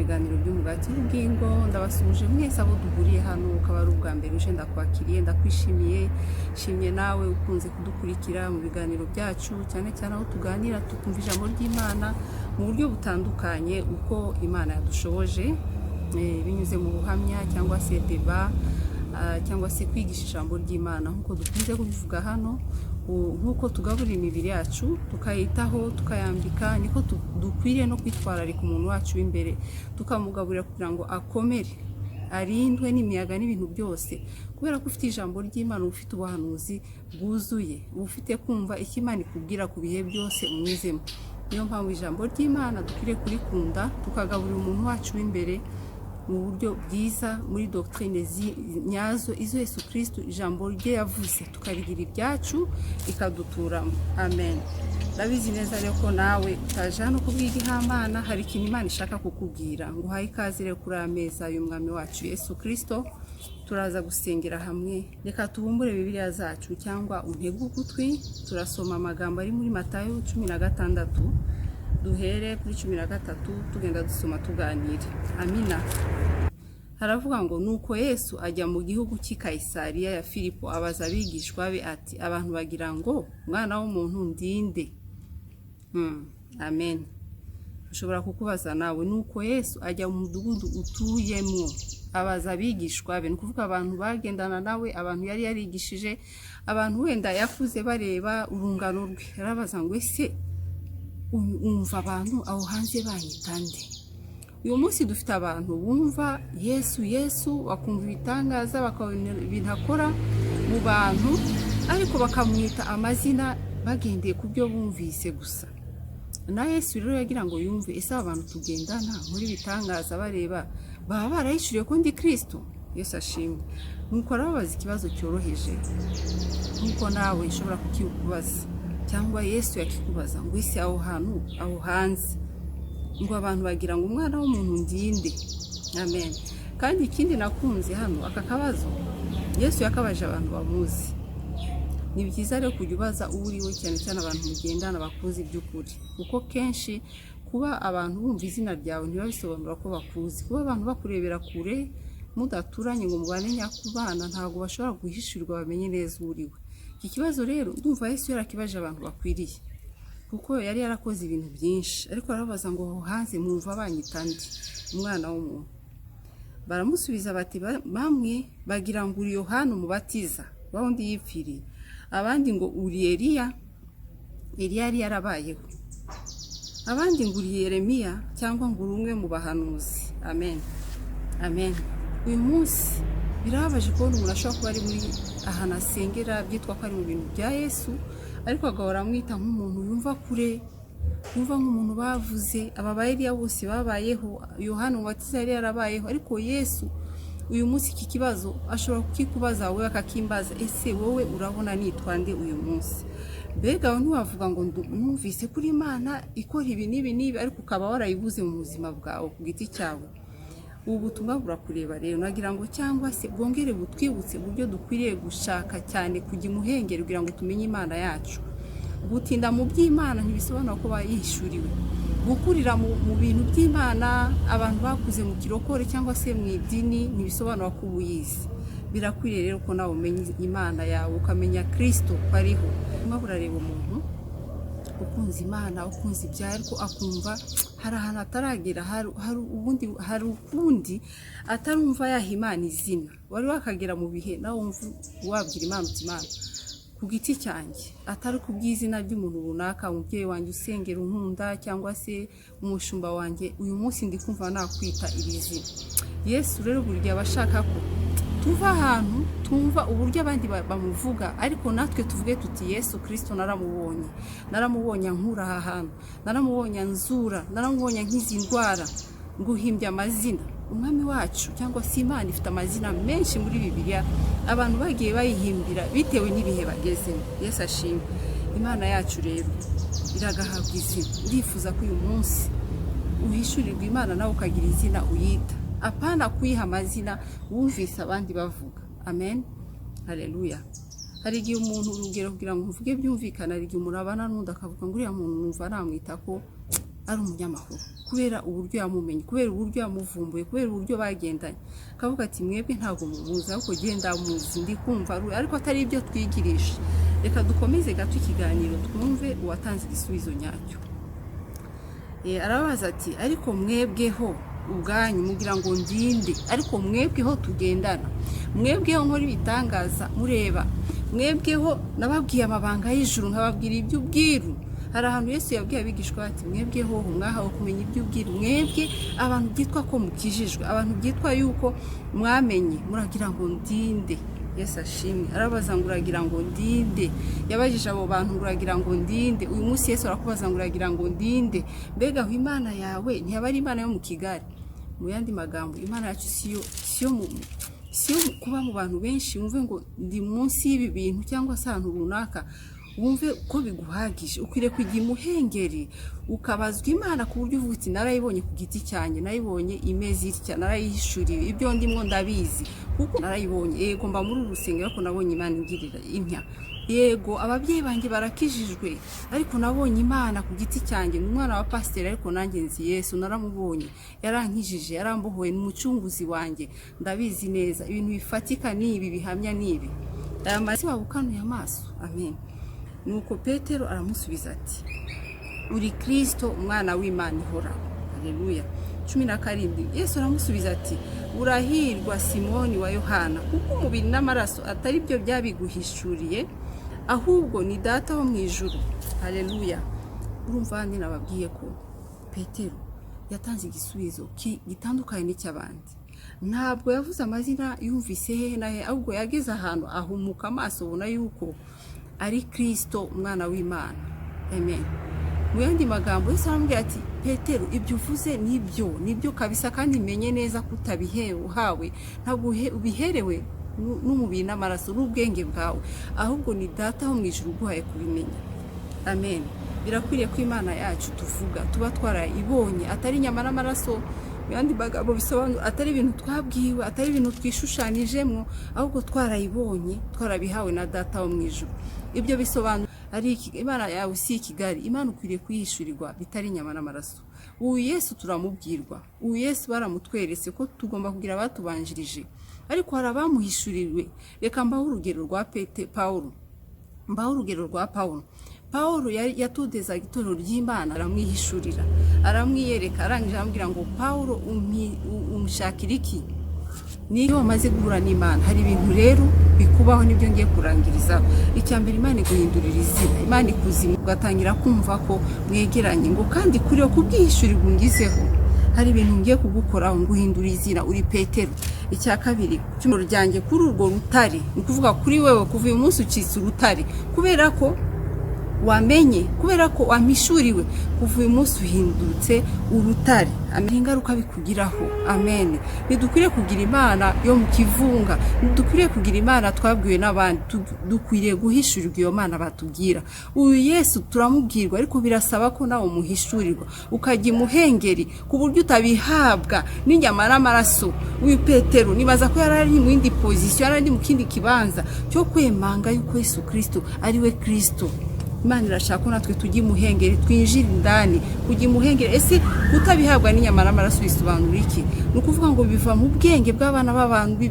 ibiganiro by'umugati w'ubugingo. Ndabasuje mwese abo duhuriye hano, ukaba ari ubwa mbere uje ndakwakiriye, ndakwishimiye. Shimye nawe ukunze kudukurikira mu biganiro byacu, cyane cyane aho tuganira tukumva ijambo ry'Imana mu buryo butandukanye uko Imana yadushoboje, binyuze mu buhamya cyangwa se deba cyangwa se kwigisha ijambo ry'Imana nk'uko dukunze kubivuga hano. Nk'uko tugaburira imibiri yacu tukayitaho tukayambika, niko dukwiriye no kwitwararika umuntu wacu w'imbere, tukamugaburira kugira ngo akomere, arindwe n'imiyaga n'ibintu byose, kubera ko ufite ijambo ry'Imana, ufite ubuhanuzi bwuzuye, ufite kumva icyo Imana ikubwira ku bihe byose unyuzemo. Niyo mpamvu ijambo ry'Imana dukwiriye kurikunda, tukagaburira umuntu wacu w'imbere mu buryo bwiza, muri doctrine nyazo izo Yesu Kristo ijambo rye yavuze, tukarigira ibyacu ikaduturamo. Amen. Ndabizi neza rero ko nawe utaje hano kubwiga ihamana, hari ikintu Imana ishaka kukubwira. Nguhaye ikaze rero kuri ameza y'umwami wacu Yesu Kristo. Turaza gusengera hamwe. Reka tubumbure Bibiliya zacu cyangwa untege ugutwi. Turasoma amagambo ari muri Matayo 16, duhere kuri 13 tugenda dusoma tuganira. Amina. Haravuga ngo nuko Yesu ajya mu gihugu cy'i Kayisariya ya Filipo, abaza abigishwa be ati, abantu bagira ngo umwana w'umuntu ndinde? Amen. Ushobora kukubaza nawe, nuko Yesu ajya mu mudugudu utuyemo, abaza abigishwa be, nukuvuga abantu bagendana nawe, abantu yari yarigishije, abantu wenda yakuze bareba urungano rwe. Yarabaza ngo ese umva abantu aho hanze banyita nde? Uyu munsi dufite abantu bumva Yesu bakumva ibitangaza, bakabona ibintu akora mu bantu, ariko bakamwita amazina bagendeye ku byo bumvise gusa. Na Yesu rero yagira ngo yumve, ese abantu tugendana muri bitangaza bareba baba barayishuriye ko ndi Kristo? Yesu ashimwe. Nuko arababaza ikibazo cyoroheje, nuko nawe ushobora kukibaza, cyangwa Yesu yakikubaza ngo ese aho hantu aho hanze ngo abantu bagira ngo umwana w'umuntu ndinde? Amen. Kandi ikindi nakunze hano, aka kabazo Yesu yakabaje abantu bamuzi. Ni byiza rero kujya ubaza uriwe, cyane cyane abantu mugendana bakuzi by'ukuri, kuko kenshi kuba abantu bumva izina ryawe ntibabisobanura ko bakuzi. Kuba abantu bakurebera kure mudaturanye ngo mubane nyakubana, ntabwo bashobora guhishurirwa bamenye neza uriwe. Iki kibazo rero ndumva Yesu yarakibaje abantu bakwiriye, kuko yari yarakoze ibintu byinshi, ariko arabaza ngo hanze mwumva banyita nde, umwana w'umuntu? Baramusubiza bati, bamwe bagira ngo uri Yohana umubatiza wa wundi yipfiriye, abandi ngo uri Eliya yari yarabayeho, abandi ngo uri Yeremiya, cyangwa ngo uri umwe mu bahanuzi. Amen. Amen. Uyu munsi birababaje kubona umuntu ashobora kuba ari muri ahantu asengera, byitwa ko ari mu bintu bya Yesu, ariko agahora amwita nk'umuntu yumva kure, yumva nk'umuntu bavuze. Aba Eliya bose babayeho, Yohana umubatiza yari yarabayeho, ariko Yesu uyu munsi iki kibazo ashobora kukikubaza wowe, akakimbaza, ese wowe urabona nitwa nde uyu munsi? Mbega wowe ntiwavuga ngo numvise kuri Imana ikora ibi n'ibi, ariko ukaba warayibuze mu buzima bwawe ku giti cyawe? Ubu butumwa burakureba rero, nagira ngo cyangwa se bwongere butwibutse uburyo dukwiriye gushaka cyane kujya imuhengeri kugira ngo tumenye Imana yacu. Gutinda mu by'Imana ntibisobanura ko bayishuriwe. Gukurira mu bintu by'Imana, abantu bakuze mu kirokore cyangwa se mu idini, ntibisobanura ko ubuyizi. Birakwiriye rero ko nawe umenya Imana yawe, ukamenya Kristo ko ariho. Nyuma burareba umuntu ukunze Imana, ukunze ibyaha, ariko akumva hari ahantu ataragera, hari ukundi atarumva yaha Imana izina. Wari wakagera mu bihe nawe wabwira Imana uti, Imana ku giti cyanjye, atari ku bw'izina ry'umuntu runaka, umubyeyi wanjye usengera unkunda, cyangwa se umushumba wanjye, uyu munsi ndi kumva nakwita iri zina. Yesu rero buri gihe abashaka ko tuva ahantu tumva uburyo abandi bamuvuga, ariko natwe tuvuge tuti Yesu Kristo naramubonye nkura aha hantu, naramubonye nzura, naramubonye nk'izi ndwara, nguhimbye amazina. Umwami wacu cyangwa se Imana ifite amazina menshi muri Bibiliya, abantu bagiye bayihimbira bitewe n'ibihe bagezemo. Yesu ashimwe. Imana yacu rero iragahabwa izina. Urifuza ko uyu munsi uhishurirwa Imana nawe ukagira izina uyita, apana kuyiha amazina wumvise abandi bavuga. Amen. Haleluya. Hari igihe umuntu urugero kugira ngo mvuge byumvikana, hari igihe umuntu abana n'undi akavuga ngo uriya muntu numva namwita ko ari umunyamahoro kubera uburyo yamumenye, kubera uburyo yamuvumbuye, kubera uburyo bagendanye. Akavuga ati mwebwe ntabwo muzi ariko genda muzi, ndi kumva ariko atari ibyo twigirisha. Reka dukomeze gato ikiganiro twumve uwatanze igisubizo nyacyo. Arabaza ati ariko mwebweho ubwanyu mugira ngo ndinde, ariko mwebweho tugendana, mwebweho nkora ibitangaza mureba, mwebweho nababwiye amabanga y'ijuru nkababwira iby'ubwiru. Hari ahantu Yesu yabwiye abigishwa ati mwebweho mwahawe kumenya iby'ubwiru, mwebwe abantu byitwa ko mukijijwe, abantu byitwa yuko mwamenye, muragira ngo ndinde. Yesu ashimwe. Arabaza ngo uragira ngo ndinde. Yabajije abo bantu ngo uragira ngo ndinde. Uyu munsi Yesu arakubaza ngo uragira ngo ndinde. Mbega aho Imana yawe ntiyaba ari Imana yo mu Kigali? Mu yandi magambo, Imana yacu siyo kuba mu bantu benshi wumve ngo ndi munsi y'ibi bintu cyangwa se ahantu runaka wumve ko biguhagije. Ukwiriye kujya imuhengeri ukabazwa Imana ku buryo uvuga uti narayibonye ku giti cyanjye, nayibonye imeze itya, narayihishuriwe, ibyo ndimo ndabizi kuko narayibonye. Yego mba muri urusengero ariko nabonye Imana ingirira intya. Yego ababyeyi banjye barakijijwe ariko nabonye Imana ku giti cyanjye. Ni umwana wa pasiteri ariko nanjye nzi Yesu, naramubonye, yarankijije, yarambohoye, ni umucunguzi wanjye, ndabizi neza. Ibintu bifatika nibi, bihamya nibi. Aya mazi wabukanuye amaso. Amen. Nuko Petero aramusubiza ati uri Kristo umwana w'Imana ihoraho. Haleluya. 17. Yesu aramusubiza ati urahirwa Simoni wa Yohana, kuko umubiri n'amaraso atari byo byabiguhishuriye, ahubwo ni Data wo mu ijuru. Haleluya. Urumva ndi nababwiye ko Petero yatanze igisubizo gitandukanye n'icy'abandi. Ntabwo yavuze amazina yumvise hehe na he, ahubwo yageze ahantu ahumuka amaso ubona yuko ari Kristo umwana w'Imana. Amen. Mu yandi magambo Yesu aramubwira ati Petero ibyo uvuze nibyo kabisa, kandi menye neza kutabihewe, ntabwo ubiherewe n'umubiri n'amaraso n'ubwenge bwawe, ahubwo ni Data wo mu ijuru uguhaye kubimenya. Amen. Birakwiriye ko Imana yacu tuvuga tuba twarayibonye, atari inyama n'amaraso. Yandi bagabo bisobanura atari ibintu twabwiwe, atari ibintu twishushanijemo, ahubwo twarayibonye, twarabihawe na Data wo mu ijuru. Ibyo bisobanura ari Imana yawe si Kigali. Imana ukwiriye kuyihishurirwa bitari inyama n'amaraso. Uyu Yesu turamubwirwa, uyu Yesu baramutweretse ko tugomba kugira abatubanjirije, ariko hari abamuhishuriwe. Reka mbaho urugero rwa Pawulo. Pawulo yatudeza itorero ry'Imana, aramwihishurira, aramwiyereka, arangije aramubwira ngo Pawulo umushakira iki? Niyo wamaze guhura n'Imana hari ibintu rero bikubaho, nibyo ngiye kurangiriza. Icyambere, Imana iguhindurira izina, Imana ikuzima, ugatangira kumva ko mwegeranye, ngo kandi kuri yo kubwihishurirwa ungizeho hari ibintu ngiye kugukoraho, nguhindura izina, uri Petero. Icya kabiri, cy'umuro ryanjye kuri urwo rutare, ni kuvuga kuri wewe kuva uyu munsi ucitse urutare, kubera ko wamenye, kubera ko wamishuriwe, kuva uyu munsi uhindutse urutare. Ingaruka bikugiraho. Amen. Ntidukwiriye kugira Imana yo mu kivunga, ntidukwiriye kugira Imana twabwiwe n'abandi, dukwiriye guhishurirwa iyo Mana batubwira. Uyu Yesu turamubwirwa, ariko birasaba ko nawe umuhishurirwa, ukajya imuhengeri ku buryo utabihabwa n'inyama n'amaraso. Uyu Petero nibaza ko yarari mu yindi position, yarari mu kindi kibanza cyo kwemanga yuko Yesu Kristo ari we Kristo. Imana irashaka ko natwe tujye imuhengeri, twinjira indani kujya imuhengeri. Ese kutabihabwa n'inyama n'amaraso bisobanura iki? Ni ukuvuga ngo biva mu bwenge bw'abana b'abantu, ni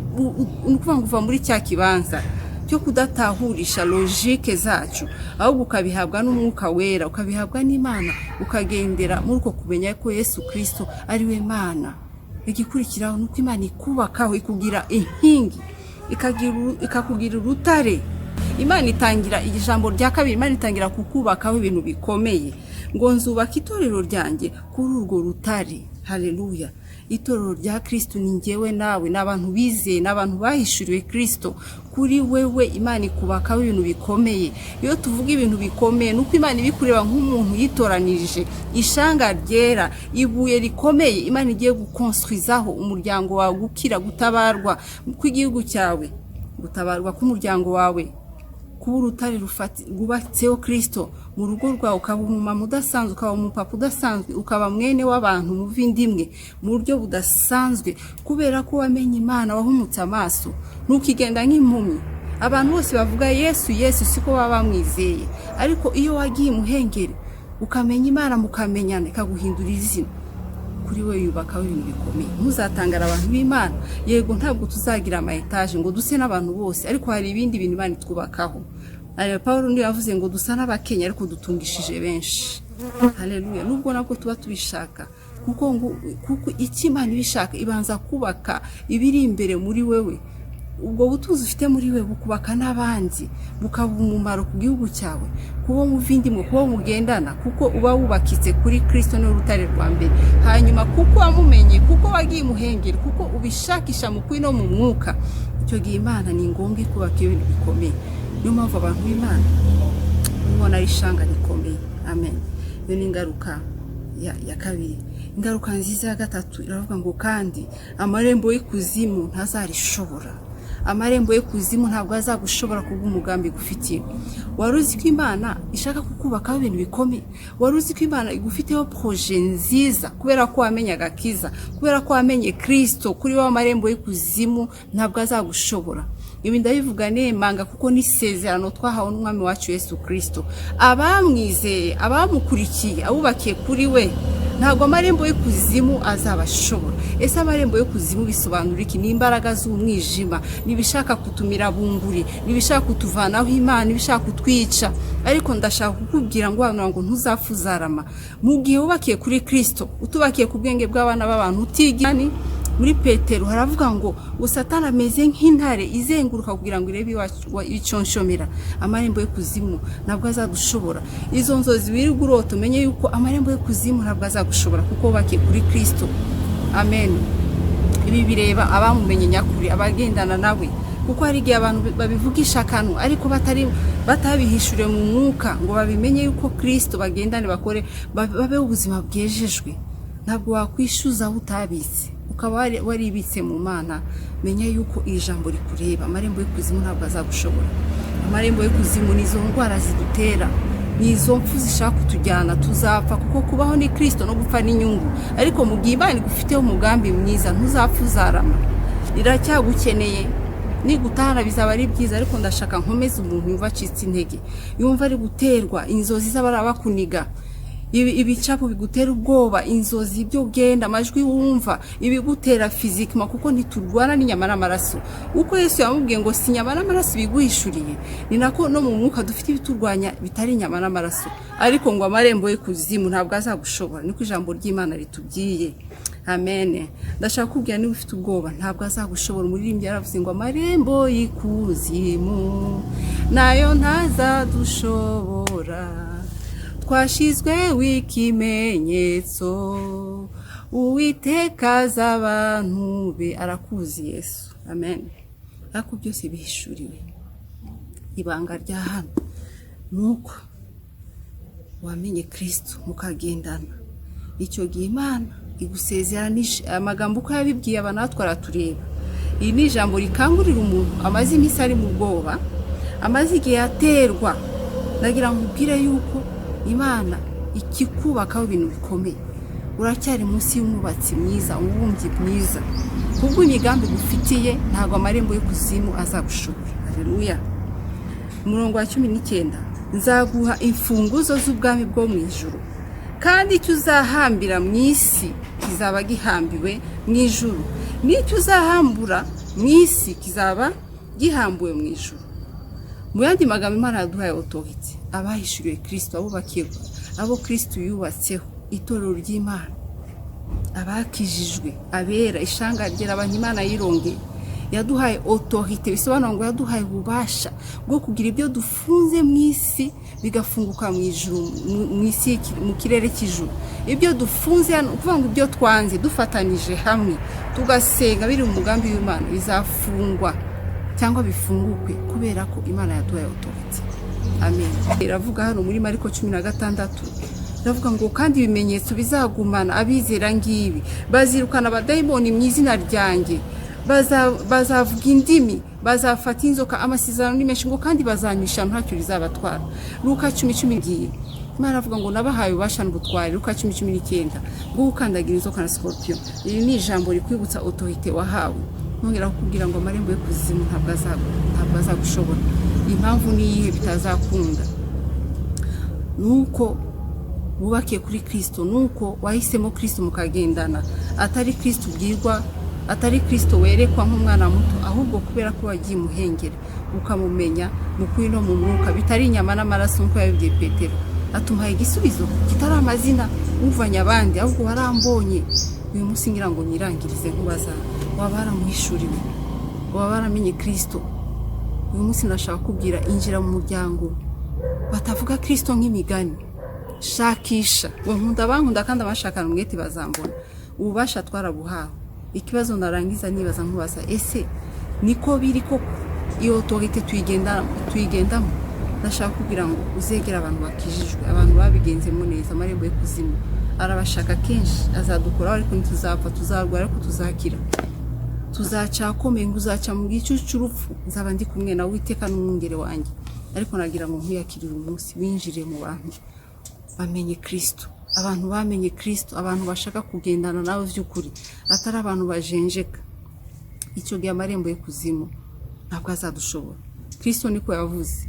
ukuvuga ngo uva muri cya kibanza cyo kudatahurisha logike zacu, ahubwo ukabihabwa n'Umwuka Wera, ukabihabwa n'Imana, ukagendera muri uko kumenya ko Yesu Kristo ari we Mana. Igikurikiraho nuko Imana ikubakaho, ikugira inkingi, ikakugira urutare. Imana itangira ijambo rya kabiri, Imana itangira kukubakaho ibintu bikomeye, ngo nzubaka itorero ryanjye kuri urwo rutare. Haleluya. Itorero rya Kristo ni njyewe nawe, n'abantu bizeye, n'abantu bahishuriwe Kristo. Kuri wewe Imana ikubakaho ibintu bikomeye. Iyo tuvuga ibintu bikomeye nuko Imana ibikureba nk'umuntu yitoranirije ishanga ryera, ibuye rikomeye. Imana igiye gukonstruizaho umuryango wawe, gukira, gutabarwa kw'igihugu cyawe, gutabarwa k'umuryango wawe, kuba urutare rwubatseho Kristo mu rugo rwawe, ukaba umumama udasanzwe, ukaba umupapa udasanzwe, ukaba mwene w'abantu mu vindimwe mu buryo budasanzwe, kubera ko wamenye Imana, wahumutse amaso, ntukigenda nk'impumyi. Abantu bose bavuga Yesu Yesu siko baba bamwizeye, ariko iyo wagiye imuhengeri ukamenya Imana mukamenyana ikaguhindura izina, kuri we yubakaho ibintu bikomeye. Ntuzatangara abantu b'Imana, yego ntabwo tuzagira ama etage ngo duse n'abantu bose, ariko hari ibindi bintu Imana itwubakaho. Paulo niwe yavuze ngo dusa n'abakenya ariko dutungishije benshi. Haleluya. Nubwo nabwo tuba tubishaka, kuko icyo Imana ibishaka ibanza kubaka ibiri imbere muri wewe. Ubwo butuzi ufite muri we bukubaka n'abandi, bukaba umumaro ku gihugu cyawe, kuba muvindimwe, kuba mugendana, kuko uba wubakitse kuri Kristo no rutare rwa mbere. Hanyuma kuko wamumenye, kuko wagiye muhengeri, kuko ubishakisha mu kuri no mu mwuka, icyo gihe Imana ni ngombwa kubaka ibintu bikomeye. Niyo mpamvu abantu b'Imana ubona ari ishanga rikomeye. Amen. Iyo ni ingaruka ya kabiri. Ingaruka nziza ya gatatu iravuga ngo kandi amarembo y'ikuzimu ntazarishobora. Amarembo y'ikuzimu ntabwo azagushobora kubw'umugambi gufitiye. Waruzi ko Imana ishaka kukubakaho ibintu bikomeye. Waruzi ko Imana igufiteho projet nziza kubera ko wamenye agakiza, kubera ko wamenye Kristo. Kuri wa marembo y'ikuzimu ntabwo azagushobora. Ibi ndabivuga nemanga kuko ni isezerano twahawe n'Umwami wacu Yesu Kristo. Abamwizeye, abamukurikiye, abubakiye kuri we, ntabwo amarembo y'ikuzimu azabashobora. Ese amarembo y'ikuzimu bisobanura iki? Ni imbaraga z'umwijima, nibishaka kutumira bunguri, nibishaka kutuvanaho Imana, nibishaka kutwica. Ariko ndashaka kukubwira ngo ntuzapfuzarama mu gihe wubakiye kuri Kristo, utubakiye ku bwenge bw'abana b'abantu utigani. Muri Petero haravuga ngo Satani ameze nk'intare izenguruka kugira ngo irebe iconshomera. Amarembo y'ikuzimu ntabwo azagushobora. Izo nzozi wirirwa urota umenye yuko amarembo y'ikuzimu ntabwo azagushobora kuko wubakiye kuri Kristo. Amen. Ibi bireba abamumenye nyakuri, abagendana nawe, kuko hari igihe abantu babivugisha akantu ariko batabihishuriye mu mwuka ngo babimenye yuko Kristo bagendane, bakore babe ubuzima bwejejwe. Ntabwo wakwishuza utabizi, ukaba waribitse mu Mana. Menya yuko ijambo rikureba. Amarembo y'ikuzimu ntabwo azagushobora. Amarembo y'ikuzimu nizo ndwara zidutera, nizo mpfu zishaka kutujyana, tuzapfa kuko kubaho ni Kristo no gupfa n'inyungu. Ariko mu gihe Imana igufiteho umugambi mwiza, ntuzapfa uzarama. Iracyagukeneye. Nigutahana bizaba ari byiza, ariko ndashaka nkomeza umuntu yumva acitse intege, yumva ari guterwa inzozi z'abarabakuniga, ibicapo bigutera ubwoba, inzozi ibyo ugenda, amajwi wumva, ibigutera physiquement, kuko ntiturwana n'inyama n'amaraso. Uko Yesu yamubwiye ngo si inyama n'amaraso biguhishuriye, ni nako no mu mwuka dufite ibiturwanya bitari inyama n'amaraso. Ariko ngo amarembo y'ikuzimu ntabwo azagushobora, niko ijambo ry'Imana ritubwiye. Amen. Ndashaka kubwira niba ufite ubwoba ntabwo azagushobora. Umuririmbyi yaravuze ngo amarembo y'ikuzimu nayo ntazadushobora, twashizwe w'ikimenyetso, Uwiteka z'abantu be. Arakuzi Yesu. Amen. Ariko byose bihishuriwe. Ibanga rya hano nuko wamenye Kristo mukagendana. Icyo gihe Imana igusezeranisha amagambo uko yabibwiye abanatwe aratureba. Iri ni ijambo rikangurira umuntu amaze iminsi ari mu bwoba, amaze igihe yaterwa. Nagira nkubwire yuko Imana ikikubakaho ibintu bikomeye. Uracyari munsi y'umwubatsi mwiza, umubumbyi mwiza. Kubwo imigambi gufitiye ntabwo amarembo y'ikuzimu azagushobora. Haleluya. Umurongo wa 19, nzaguha imfunguzo z'ubwami bwo mu ijuru, kandi icyo uzahambira mu isi kizaba gihambiwe mu ijuru, n'icyo uzahambura mu isi kizaba gihambuwe mu ijuru. Mu yandi magambo Imana yaduhaye autorité, abahishuriwe Kristo, abubakiye, abo Kristo yubatseho itorero ry'Imana, abakijijwe, abera, ishanga ryera, abantu Imana yirongeye. Yaduhaye autorité, bisobanura ngo yaduhaye ububasha bwo kugira ibyo dufunze mu isi bigafunguka mu ijuru, mu isi, mu kirere cy'ijuru. Ibyo dufunze hano kuvuga ngo ibyo twanze dufatanije hamwe tugasenga biri mu mugambi w'Imana bizafungwa cyangwa bifungukwe kubera ko Imana yaduhaye autorité. Amen. Iravuga hano muri Mariko 16, iravuga ngo kandi ibimenyetso bizagumana abizera ngibi, bazirukana abadayimoni mu izina ryanjye, bazavuga indimi, bazafata inzoka, amasezerano ni menshi, ngo kandi bazanyisha ntacyo rizabatwara. Luka 10:10 ngiye Imana avuga ngo nabahaye ubasha n'ubutwari. Luka 10:19 ngo ukandagira inzoka na scorpion. Iri ni ijambo rikwibutsa autorité wahawe. Nongera kukubwira ngo amarembo y'ikuzimu ntabwo azagushobora. Impamvu ni iyihe bitazakunda? Nuko wubakiye kuri Kristo nuko wahisemo Kristo mukagendana, atari Kristo ubwirwa, atari Kristo werekwa nk'umwana muto, ahubwo kubera ko wagiye muhengere ukamumenya mukuri no mu mwuka, bitari inyama n'amaraso nko yabibwiye Petero. Atumpaye igisubizo kitari amazina uvanye abandi, ahubwo warambonye. Uyu munsi ngira ngo nyirangirize nkubaza, wabara muhishuriwe, wabara menye Kristo. Uyu munsi nashaka kubwira, injira mu muryango batavuga Kristo nk'imigani. Shakisha ngo nkunda bankunda kandi abashakana umwete bazambona. Ububasha twarabuhawe. Ikibazo narangiza nibaza nkubaza, ese niko biri koko iyo autorité tuyigendamo? Nashaka kugira ngo uzegera abantu bakijijwe, abantu babigenzemo neza. Amarembo y'ikuzimu arabashaka kenshi, azadukora ariko ntituzapfa, tuzarwara ariko tuzakira, tuzaca komeye, nguzaca mu gicu cy'urupfu, nzaba ndi kumwe nawe Uwiteka n'umwungere wanjye. Ariko nagira ngo nkuyakirire umunsi winjire mu bantu bamenye Kristo, abantu bamenye Kristo, abantu bashaka kugendana nawe by'ukuri, atari abantu bajenjeka. Icyo gihe amarembo y'ikuzimu ntabwo azadushobora. Kristo niko yavuze,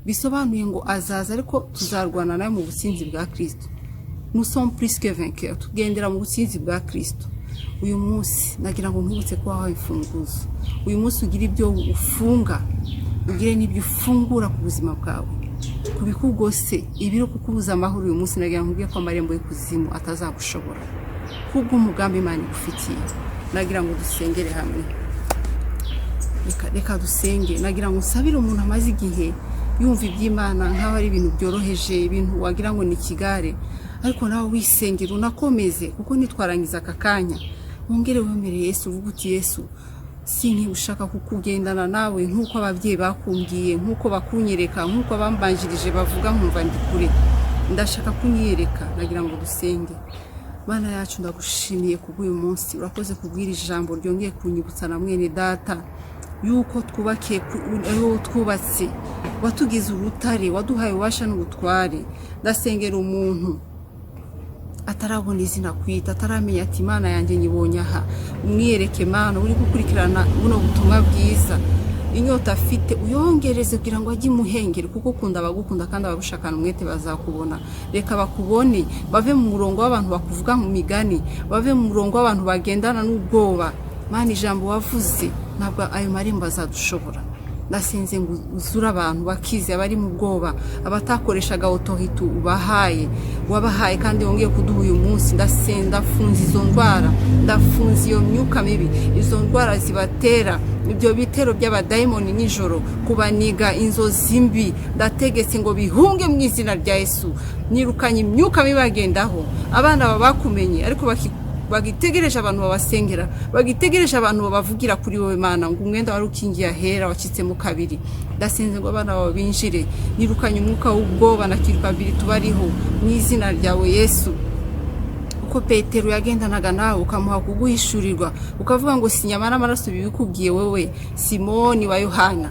bisobanuye ngo azaza ariko tuzarwana nawe mu butsinzi bwa Kristo. Nous sommes plus que vainqueurs, tugendera mu butsinzi bwa Kristo. Uyu munsi nagira ngo nkubutse ko wahawe imfunguzo. Uyu munsi ugira ibyo ufunga, ugire n'ibyo ufungura ku buzima bwawe, kubikugose ibiro kukubuza amahoro. Uyu munsi nagira ngo ko amarembo y'ikuzimu atazagushobora kubwo umugambi Imana igufitiye. Nagira ngo dusengere hamwe. Reka dusenge. Nagira ngo usabire umuntu amaze igihe yumva iby'Imana nkaho ari ibintu byoroheje, ibintu wagira ngo ni kigare, ariko nawe wisengera unakomeze, kuko nitwarangiza aka kanya wongere wemereye Yesu, uvuga uti Yesu, sinki ushaka kukugendana nawe nkuko ababyeyi bakumbwiye, nkuko bakunyereka, nkuko abambanjirije bavuga nkumva ndi kure, ndashaka kunyereka. Nagira ngo dusenge. Mana yacu, ndagushimiye kubw'uyu munsi, urakoze kubwira ijambo ryongeye kunyibutsa na mwene data yuko twubakiye aho twubatse, watugize urutare, waduhaye ubasha n'ubutware. Ndasengera umuntu atarabona izina kwita, ataramenya ati Imana yanjye nyibonye aha, umwiyereke Mana uri gukurikirana buno butumwa bwiza. Inyota afite uyongereze kugira ngo ajye muhengere, kuko ukunda abagukunda kandi abagushakana umwete bazakubona. Reka bakubone, bave mu murongo w'abantu bakuvuga mu migani, bave mu murongo w'abantu bagendana n'ubwoba. Mana, ijambo wavuze ntabwo ayo marembo azadushobora. Ndasenze ngo uzura abantu bakize, abari mu bwoba, abatakoreshaga autorité ubahaye, wabahaye kandi wongeye kuduha uyu munsi. Ndafunze izo ndwara, ndafunze iyo myuka mibi, izo ndwara zibatera, ibyo bitero by'abadayimoni nijoro, kubaniga inzozi mbi, ndategetse ngo bihunge mu izina rya Yesu. Nirukanye imyuka mibi bagendaho, abana babakumenye ariko bagitegereje abantu babasengera, bagitegereje abantu babavugira kuri wowe Mana, ngo umwenda wari ukingiye ahera wacitsemo kabiri. Ndasenze ngo abana bawe binjire, nirukanye umwuka w'ubwoba na kirukabiri tubariho mu izina ryawe Yesu. Uko Petero yagendanaga nawe ukamuha kuguhishurirwa, ukavuga ngo sinyama n'amaraso bibikubwiye wowe Simoni wa Yohana.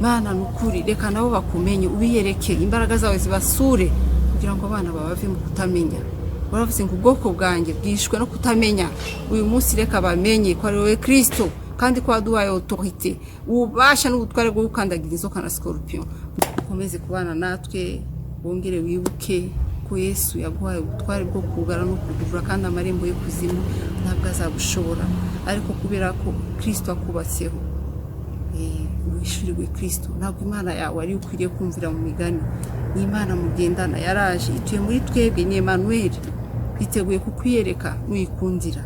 Mana nukuri, reka nabo bakumenye, ubiyereke, imbaraga zawe zibasure, kugira ngo abana babave mu kutamenya. Waravuze ngo ubwoko bwanjye bwishwe no kutamenya. Uyu munsi reka bamenye ko ari wowe Kristo, kandi ko waduhaye autorité, ubasha n'ubutware bwo gukandagira inzoka na scorpion. Ukomeze kubana natwe, wongere wibuke ko Yesu yaguhaye ubutware bwo kugara no kugura, kandi amarembo y'ikuzimu ntabwo azagushobora. Ariko kubera ko Kristo akubatseho, wishurirwe Kristo. Ntabwo Imana yawe ari ukwiriye kumvira mu migani, ni Imana mugendana, yaraje ituye muri twebwe, ni Emmanuel, biteguye kukwiyereka nuyikundira.